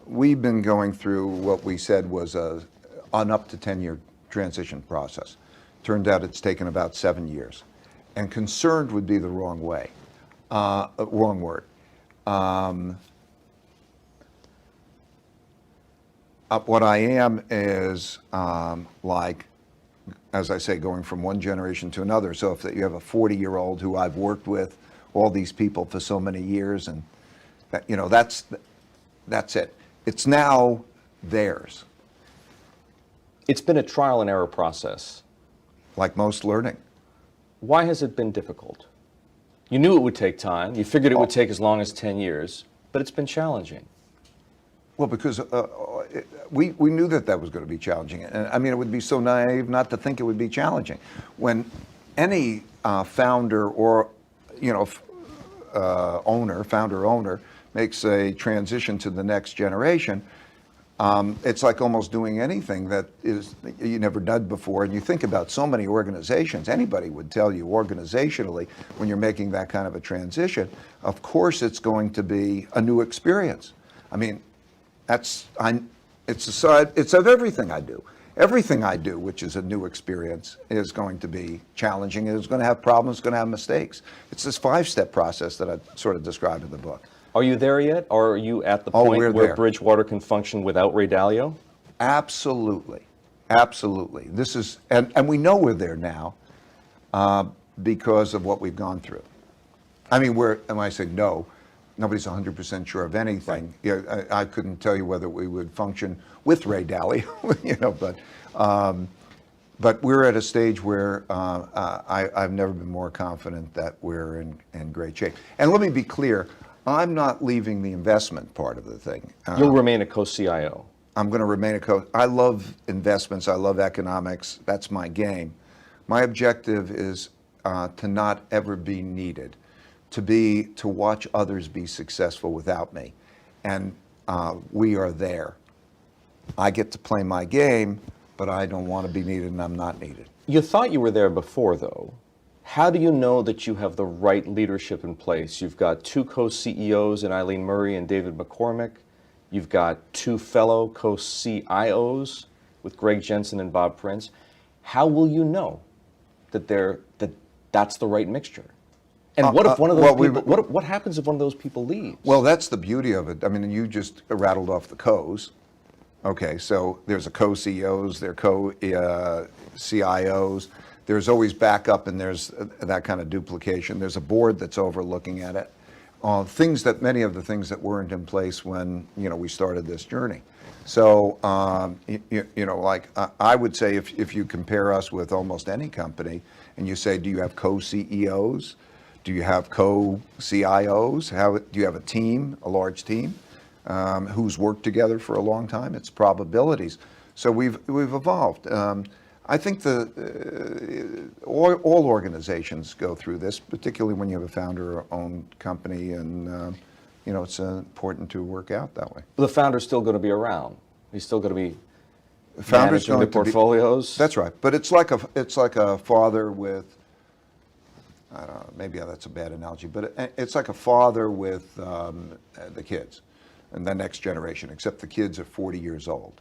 We've been going through what we said was an up to 10-year transition process. Turned out it's taken about 7 years. And concerned would be the wrong word. What I am is like, as I say, going from one generation to another. So if you have a 40-year-old who I've worked with, all these people for so many years, and that's it. It's now theirs. It's been a trial and error process. Like most learning. Why has it been difficult? You knew it would take time. You figured it would take as long as 10 years, but it's been challenging. Well, because we knew that was going to be challenging. And I mean, it would be so naive not to think it would be challenging. When any founder or, founder-owner makes a transition to the next generation, it's like almost doing anything that you never done before. And you think about so many organizations, anybody would tell you organizationally, when you're making that kind of a transition, of course it's going to be a new experience. I mean, it's of everything I do. Everything I do, which is a new experience, is going to be challenging. It's going to have problems, it's going to have mistakes. It's this 5-step process that I sort of described in the book. Are you there yet? Or are you at the point where there. Bridgewater can function without Ray Dalio? Absolutely. Absolutely. This is, and we know we're there now because of what we've gone through. I mean, when I say no, nobody's 100% sure of anything. Right. I couldn't tell you whether we would function with Ray Dalio, but we're at a stage where I've never been more confident that we're in great shape. And let me be clear, I'm not leaving the investment part of the thing. You'll remain a co-CIO. I'm going to remain I love investments. I love economics. That's my game. My objective is to not ever be needed, to watch others be successful without me. And we are there. I get to play my game, but I don't want to be needed, and I'm not needed. You thought you were there before, though. How do you know that you have the right leadership in place? You've got 2 co-CEOs in Eileen Murray and David McCormick. You've got 2 fellow co-CIOs with Greg Jensen and Bob Prince. How will you know that that's the right mixture? And what if one of those people, what happens if one of those people leaves? Well, that's the beauty of it. I mean, you just rattled off the co's. Okay, so there's a co-CEOs, there are co-CIOs. There's always backup, and there's that kind of duplication. There's a board that's overlooking at it. Many of the things that weren't in place when we started this journey. So I would say if you compare us with almost any company, and you say, do you have co-CEOs? Do you have co-CIOs? Do you have a team, a large team, who's worked together for a long time? It's probabilities. So we've evolved. I think all organizations go through this, particularly when you have a founder-owned company, and it's important to work out that way. The founder's still going to be around. He's still going to be managing the portfolios. That's right, but it's like a father with, I don't know, maybe that's a bad analogy, but it's like a father with the kids and the next generation, except the kids are 40 years old.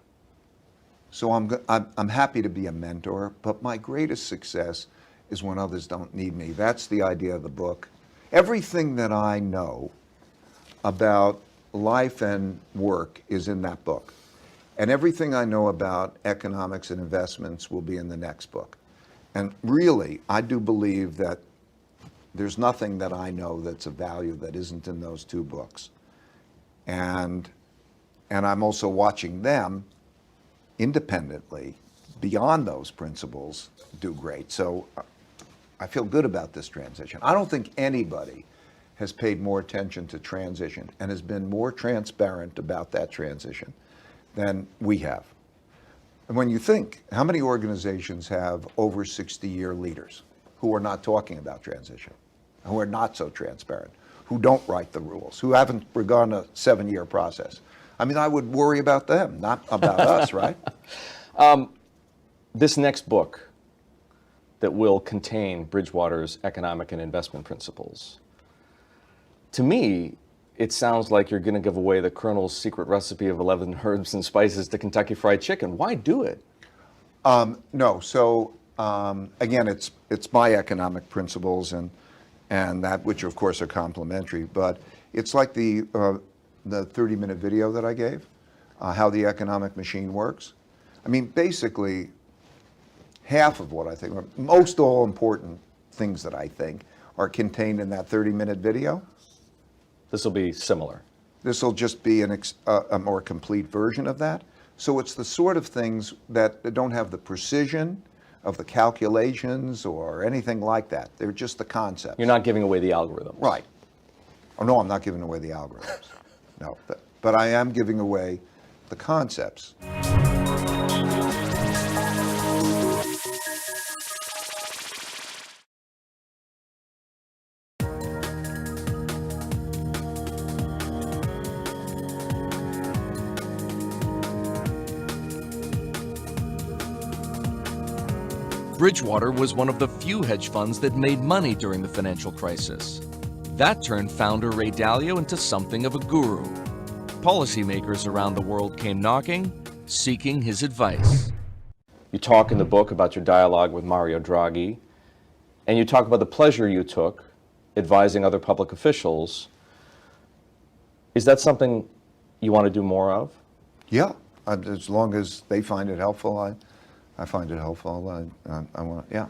So I'm happy to be a mentor, but my greatest success is when others don't need me. That's the idea of the book. Everything that I know about life and work is in that book. And everything I know about economics and investments will be in the next book. And really, I do believe that there's nothing that I know that's of value that isn't in those 2 books. And I'm also watching them independently, beyond those principles, do great. So I feel good about this transition. I don't think anybody has paid more attention to transition and has been more transparent about that transition than we have. And when you think, how many organizations have over 60-year leaders who are not talking about transition, who are not so transparent, who don't write the rules, who haven't begun a 7-year process? I mean, I would worry about them, not about us, right? This next book that will contain Bridgewater's economic and investment principles, to me, it sounds like you're going to give away the Colonel's secret recipe of 11 herbs and spices to Kentucky Fried Chicken. Why do it? No. So again, it's my economic principles and that which of course are complementary. But it's like the 30-minute video that I gave, how the economic machine works. I mean, basically, half of what I think, or most all important things that I think, are contained in that 30-minute video. This will be similar. This will just be a more complete version of that. So it's the sort of things that don't have the precision of the calculations or anything like that. They're just the concepts. You're not giving away the algorithms. Right. Oh, no, I'm not giving away the algorithms. No, but I am giving away the concepts. Bridgewater was one of the few hedge funds that made money during the financial crisis. That turned founder Ray Dalio into something of a guru. Policymakers around the world came knocking, seeking his advice. You talk in the book about your dialogue with Mario Draghi, and you talk about the pleasure you took advising other public officials. Is that something you want to do more of? Yeah, as long as they find it helpful, I find it helpful. I want, yeah.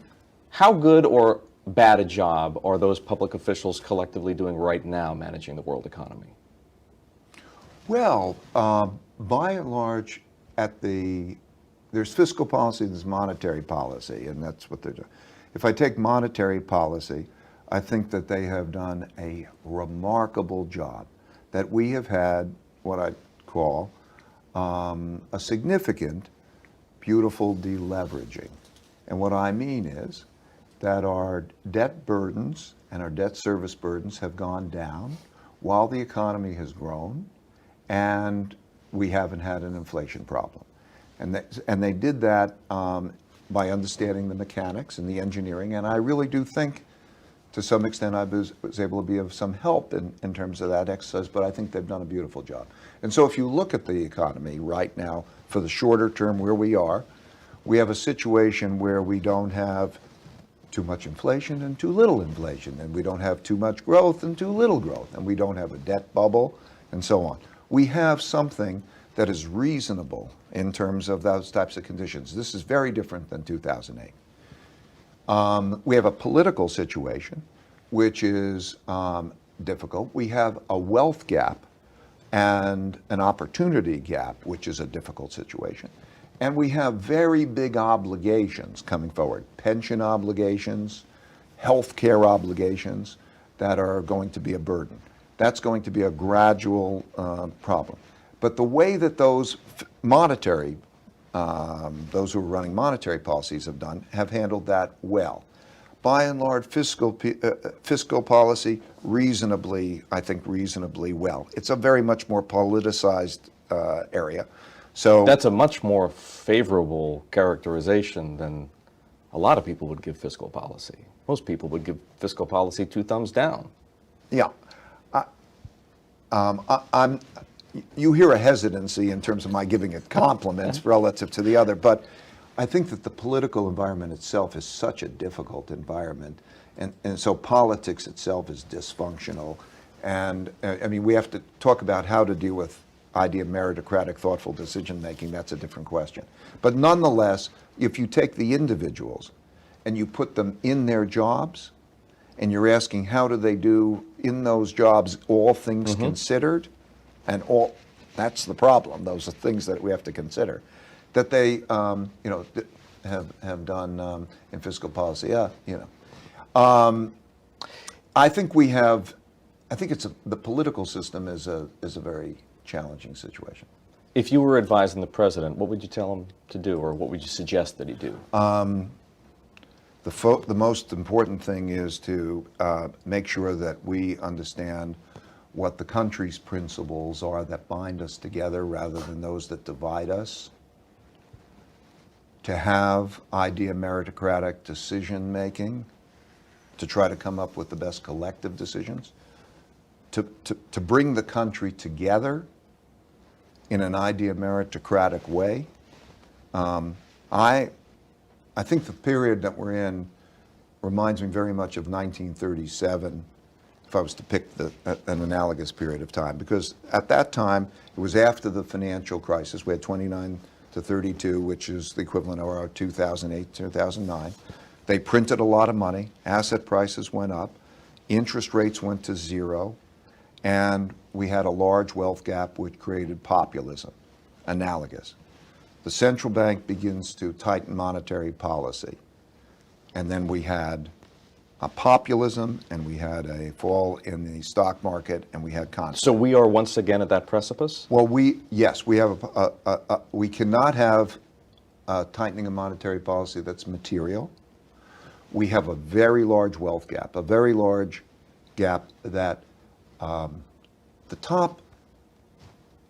How good or bad a job are those public officials collectively doing right now managing the world economy? Well, by and large, there's fiscal policy, there's monetary policy, and that's what they're doing. If I take monetary policy, I think that they have done a remarkable job, that we have had what I call a significant, beautiful deleveraging. And what I mean is that our debt burdens and our debt service burdens have gone down while the economy has grown, and we haven't had an inflation problem. And they did that by understanding the mechanics and the engineering, and I really do think to some extent I was able to be of some help in terms of that exercise, but I think they've done a beautiful job. And so if you look at the economy right now, for the shorter term where we have a situation where we don't have too much inflation and too little inflation, and we don't have too much growth and too little growth, and we don't have a debt bubble, and so on. We have something that is reasonable in terms of those types of conditions. This is very different than 2008. We have a political situation which is difficult. We have a wealth gap and an opportunity gap, which is a difficult situation. And we have very big obligations coming forward, pension obligations, health care obligations that are going to be a burden. That's going to be a gradual problem. But the way that those those who are running monetary policies have handled that well. By and large, fiscal policy reasonably well. It's a very much more politicized area. So that's a much more favorable characterization than a lot of people would give fiscal policy. Most people would give fiscal policy 2 thumbs down. Yeah. You hear a hesitancy in terms of my giving it compliments relative to the other, but I think that the political environment itself is such a difficult environment, and so politics itself is dysfunctional. And I mean, we have to talk about how to deal with idea of meritocratic, thoughtful decision-making. That's a different question. But nonetheless, if you take the individuals and you put them in their jobs, and you're asking how do they do in those jobs, all things considered, and all, that's the problem. Those are things that we have to consider, that they have done in fiscal policy. Yeah, I think the political system is a very challenging situation. If you were advising the president, what would you tell him to do, or what would you suggest that he do? The most important thing is to make sure that we understand what the country's principles are that bind us together rather than those that divide us. To have idea meritocratic decision making, to try to come up with the best collective decisions. to bring the country together in an idea meritocratic way. I think the period that we're in reminds me very much of 1937, if I was to pick an analogous period of time, because at that time, it was after the financial crisis. We had 29 to 32, which is the equivalent of our 2008, 2009. They printed a lot of money, asset prices went up, interest rates went to zero, and we had a large wealth gap which created populism, analogous. The central bank begins to tighten monetary policy. And then we had a populism, and we had a fall in the stock market, and we had conflict. So we are once again at that precipice? Well, yes, we have we cannot have a tightening of monetary policy that's material. We have a very large wealth gap, a very large gap that the top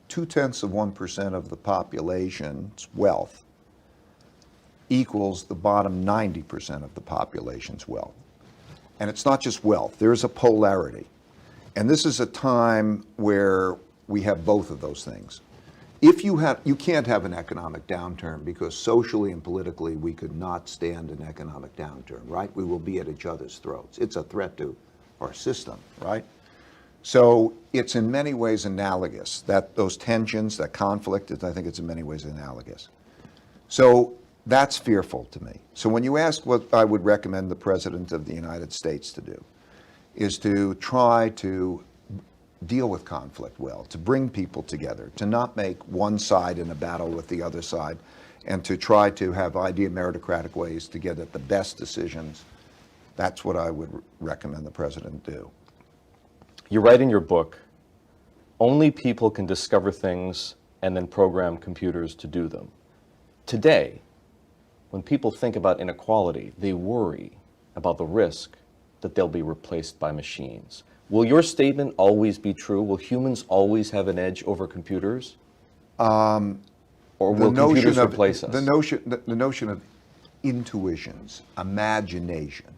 0.2% of the population's wealth equals the bottom 90% of the population's wealth. And it's not just wealth, there's a polarity. And this is a time where we have both of those things. You can't have an economic downturn because socially and politically we could not stand an economic downturn, right? We will be at each other's throats. It's a threat to our system, right? So it's in many ways analogous, that those tensions, that conflict, I think it's in many ways analogous. So that's fearful to me. So when you ask what I would recommend the President of the United States to do, is to try to deal with conflict well, to bring people together, to not make one side in a battle with the other side, and to try to have idea meritocratic ways to get at the best decisions. That's what I would recommend the President do. You write in your book, only people can discover things and then program computers to do them. Today, when people think about inequality, they worry about the risk that they'll be replaced by machines. Will your statement always be true? Will humans always have an edge over computers? Or will computers replace us? The notion of intuitions, imagination,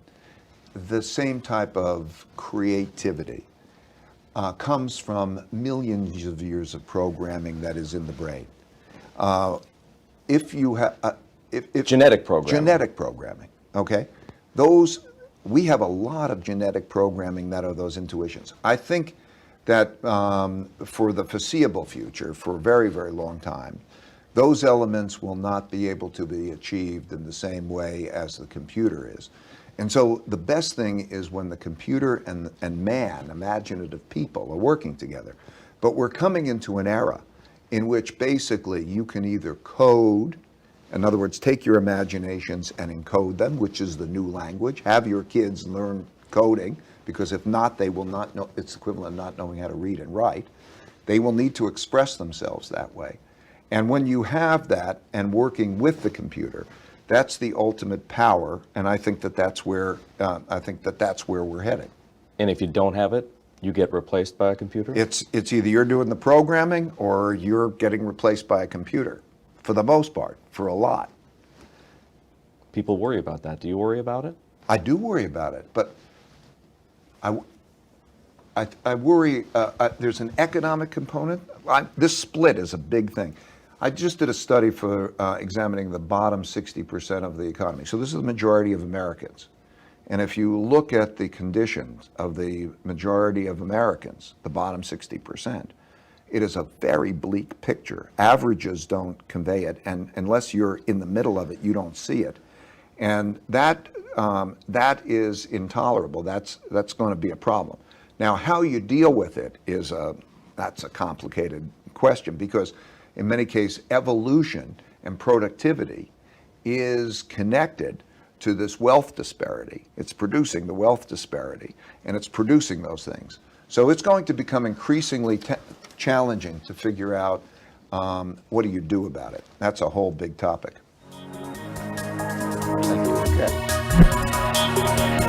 the same type of creativity comes from millions of years of programming that is in the brain. If you have genetic programming. Genetic programming, okay? We have a lot of genetic programming that are those intuitions. I think that for the foreseeable future, for a very, very long time, those elements will not be able to be achieved in the same way as the computer is. And so the best thing is when the computer and man, imaginative people, are working together. But we're coming into an era in which basically you can either code, in other words, take your imaginations and encode them, which is the new language. Have your kids learn coding, because if not, they will not know. It's equivalent of not knowing how to read and write. They will need to express themselves that way. And when you have that and working with the computer, that's the ultimate power, and I think that that's where we're heading. And if you don't have it, you get replaced by a computer? It's either you're doing the programming or you're getting replaced by a computer, for the most part, for a lot. People worry about that. Do you worry about it? I do worry about it, but I worry. There's an economic component. This split is a big thing. I just did a study for examining the bottom 60% of the economy. So this is the majority of Americans. And if you look at the conditions of the majority of Americans, the bottom 60%, it is a very bleak picture. Averages don't convey it, and unless you're in the middle of it, you don't see it. And that is intolerable. That's going to be a problem. Now, how you deal with it that's a complicated question, because in many cases, evolution and productivity is connected to this wealth disparity. It's producing the wealth disparity, and it's producing those things. So it's going to become increasingly challenging to figure out what do you do about it. That's a whole big topic. Thank you. Okay.